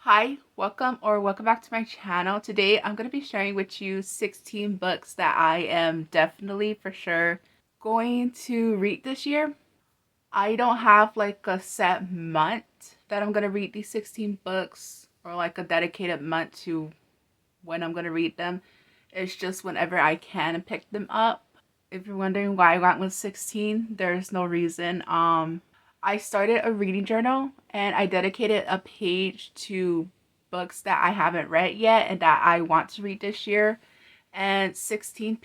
Hi, welcome back to my channel. Today I'm going to be sharing with you 16 books that I am definitely for sure going to read this year. I don't have like a set month that I'm going to read these 16 books or like a dedicated month to when I'm going to read them. It's just whenever I can pick them up. If you're wondering why I went with 16, there's no reason. I started a reading journal and I dedicated a page to books that I haven't read yet and that I want to read this year. And 16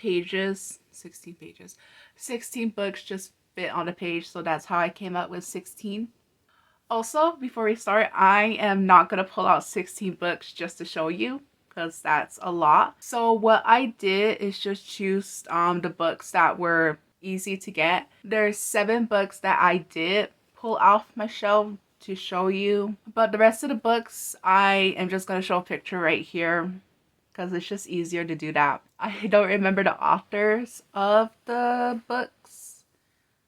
books just fit on the page. So that's how I came up with 16. Also, before we start, I am not going to pull out 16 books just to show you because that's a lot. So what I did is just choose the books that were easy to get. There's 7 books that I did pull off my shelf to show you, but the rest of the books I am just going to show a picture right here because it's just easier to do that. I don't remember the authors of the books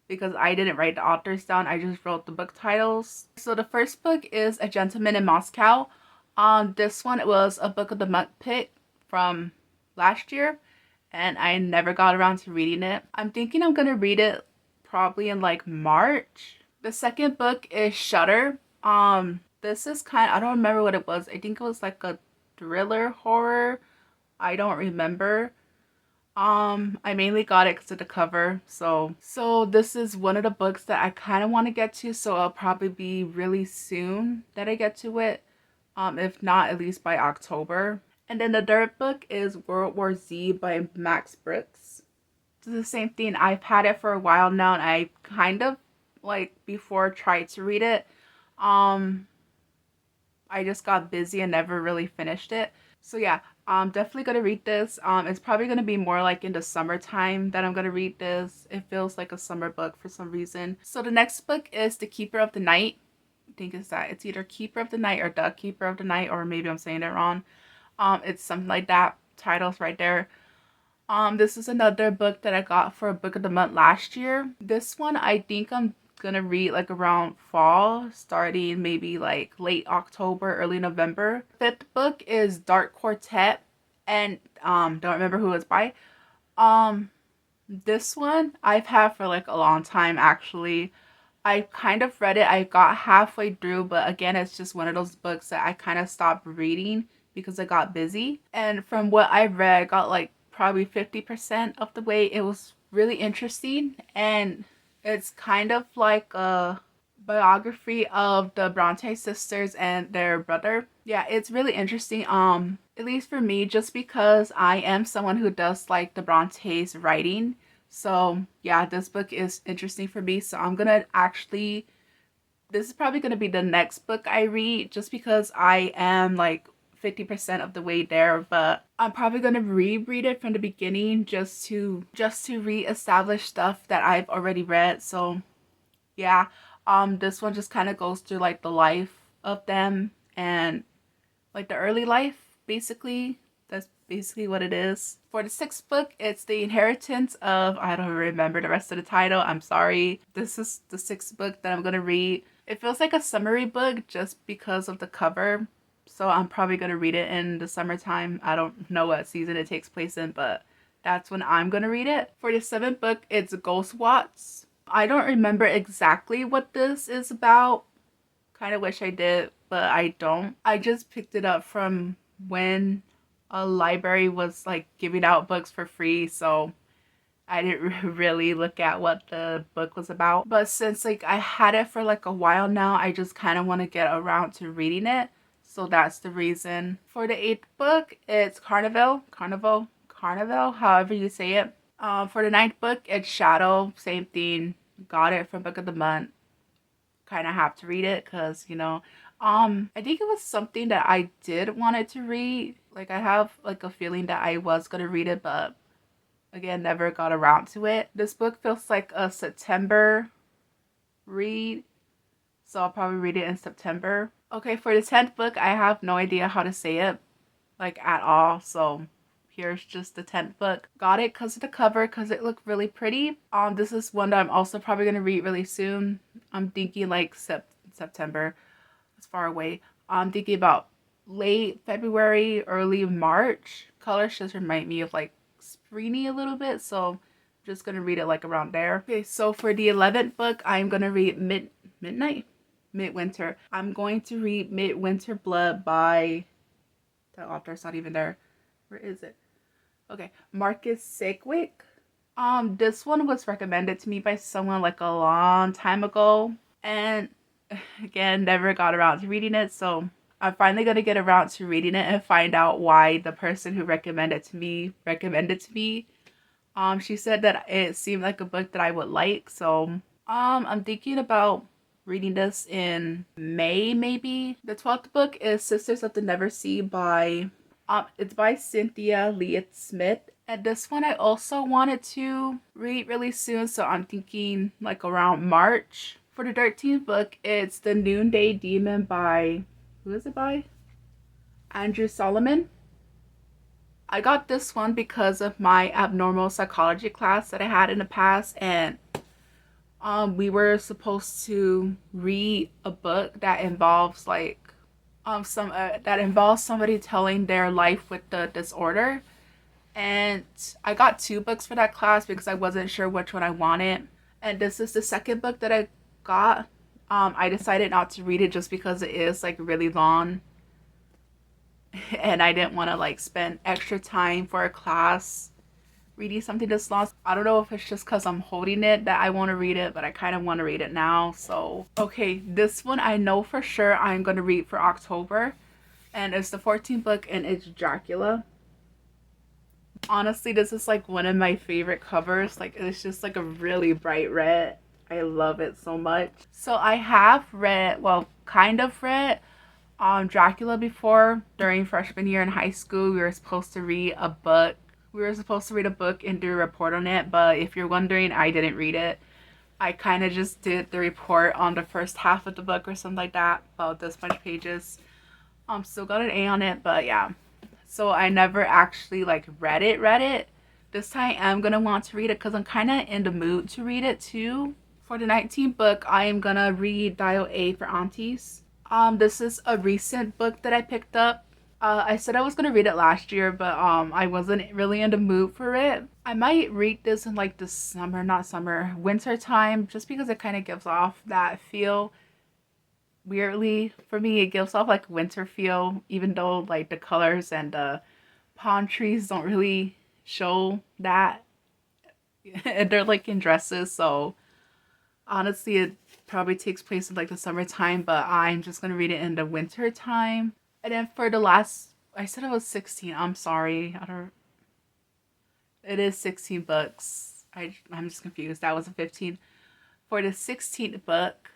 because I didn't write the authors down. I just wrote the book titles. So the first book is A Gentleman in Moscow. This one was a book of the month pick from last year and I never got around to reading it. I'm thinking I'm gonna read it probably in like March. The second book is Shutter. This is I don't remember what it was. I think it was like a thriller horror. I don't remember. I mainly got it because of the cover. So this is one of the books that I kind of want to get to. So it'll probably be really soon that I get to it. If not, at least by October. And then the third book is World War Z by Max Brooks. It's the same thing. I've had it for a while now, and I kind of like before tried to read it. I just got busy and never really finished it. So yeah, I'm definitely gonna read this. It's probably gonna be more like in the summertime that I'm gonna read this. It feels like a summer book for some reason. So the next book is The Keeper of the Night. I think it's either Keeper of the Night or The Keeper of the Night, or maybe I'm saying it wrong. It's something like that. Titles right there. This is another book that I got for a book of the month last year. This one I think I'm gonna read like around fall, starting maybe like late October, early November. Fifth book is Dark Quartet, and don't remember who it's by. This one I've had for like a long time actually. I kind of read it. I got halfway through, but again, it's just one of those books that I kind of stopped reading because I got busy. And from what I read, I got like probably 50% of the way. It was really interesting, and it's kind of like a biography of the Bronte sisters and their brother. Yeah, it's really interesting. At least for me, just because I am someone who does like the Bronte's writing. So yeah, this book is interesting for me. So I'm gonna actually, this is probably gonna be the next book I read just because I am like 50% of the way there, but I'm probably gonna reread it from the beginning just to reestablish stuff that I've already read. So yeah, this one just kind of goes through like the life of them and like the early life, basically. That's basically what it is. For the sixth book, it's The Inheritance of, I don't remember the rest of the title. I'm sorry. This is the sixth book that I'm gonna read. It feels like a summary book just because of the cover. So I'm probably gonna read it in the summertime. I don't know what season it takes place in, but that's when I'm gonna read it. For the seventh book, it's Ghost Watch. I don't remember exactly what this is about. Kind of wish I did, but I don't. I just picked it up from when a library was like giving out books for free, so I didn't really look at what the book was about. But since like I had it for like a while now, I just kind of want to get around to reading it. So that's the reason. For the eighth book, it's Carnival, however you say it. For the ninth book, it's Shadow, same thing. Got it from Book of the Month. Kind of have to read it because, you know, I think it was something that I did wanted to read. Like I have like a feeling that I was gonna read it, but again, never got around to it. This book feels like a September read, so I'll probably read it in September. Okay, for the 10th book, I have no idea how to say it, like at all, so here's just the 10th book. Got it because of the cover, because it looked really pretty. This is one that I'm also probably going to read really soon. I'm thinking like September. It's far away. I'm thinking about late February, early March. Colors just remind me of like springy a little bit, so I'm just gonna read it like around there. Okay, so for the 11th book, I'm gonna read Midwinter. I'm going to read Midwinter Blood by the author's not even there. Where is it? Okay, Marcus Sedgwick. This one was recommended to me by someone like a long time ago, and again, never got around to reading it, so I'm finally gonna get around to reading it and find out why the person who recommended to me. She said that it seemed like a book that I would like, so I'm thinking about reading this in May, maybe. The 12th book is Sisters of the Never Sea by it's by Cynthia Leah Smith. And this one I also wanted to read really soon, so I'm thinking like around March. For the 13th book, it's The Noonday Demon by, who is it by? Andrew Solomon. I got this one because of my abnormal psychology class that I had in the past, and we were supposed to read a book that involves like that involves somebody telling their life with the disorder. And I got 2 books for that class because I wasn't sure which one I wanted. And this is the second book that I got. I decided not to read it just because it is like really long. And I didn't want to like spend extra time for a class reading something this long. I don't know if it's just because I'm holding it that I want to read it, but I kind of want to read it now. So, okay, this one I know for sure I'm going to read for October. And it's the 14th book, and it's Dracula. Honestly, this is like one of my favorite covers. Like, it's just like a really bright red. I love it so much. So I have read, well, kind of read Dracula before. During freshman year in high school, we were supposed to read a book. And do a report on it, but if you're wondering, I didn't read it. I kind of just did the report on the first half of the book or something like that, about this much pages. Still got an A on it, but yeah. So I never actually like read it. This time I'm gonna want to read it because I'm kind of in the mood to read it too. For the 19th book, I am gonna read Untitled A for Aunties. This is a recent book that I picked up. I said I was gonna read it last year, but I wasn't really in the mood for it. I might read this in like the summer, not summer, winter time, just because it kind of gives off that feel. Weirdly, for me, it gives off like winter feel, even though like the colors and the palm trees don't really show that. They're like in dresses, so honestly, it probably takes place in like the summertime, but I'm just gonna read it in the winter time. And then for the last, I said it was 16. I'm sorry. It is 16 books. I'm just confused. That was a 15. For the 16th book,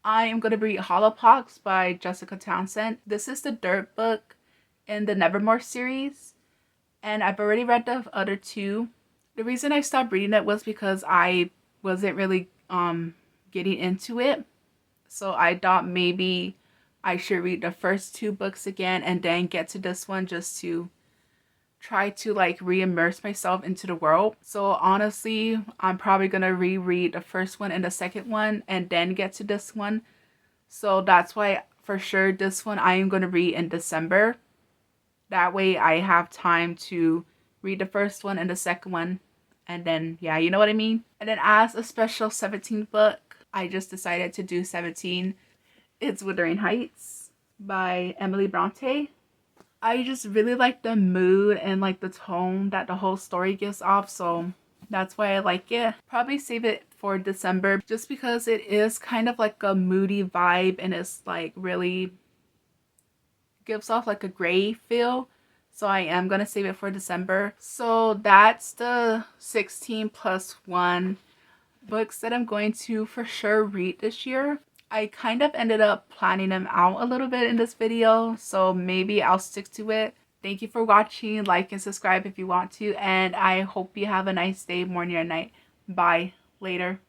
I am going to read Hollowpox by Jessica Townsend. This is the third book in the Nevermore series. And I've already read the other 2. The reason I stopped reading it was because I wasn't really getting into it. So I thought maybe I should read the first 2 books again and then get to this one just to try to like re-immerse myself into the world. So honestly, I'm probably gonna reread the first one and the second one and then get to this one. So that's why for sure this one I am gonna read in December. That way I have time to read the first one and the second one, and then yeah, you know what I mean? And then as a special 17th book, I just decided to do 17. It's Wuthering Heights by Emily Bronte. I just really like the mood and like the tone that the whole story gives off, so that's why I like it. Probably save it for December just because it is kind of like a moody vibe and it's like really gives off like a gray feel. So I am going to save it for December. So that's the 16 plus 1 books that I'm going to for sure read this year. I kind of ended up planning them out a little bit in this video, so maybe I'll stick to it. Thank you for watching. Like and subscribe if you want to, and I hope you have a nice day, morning, or night. Bye. Later.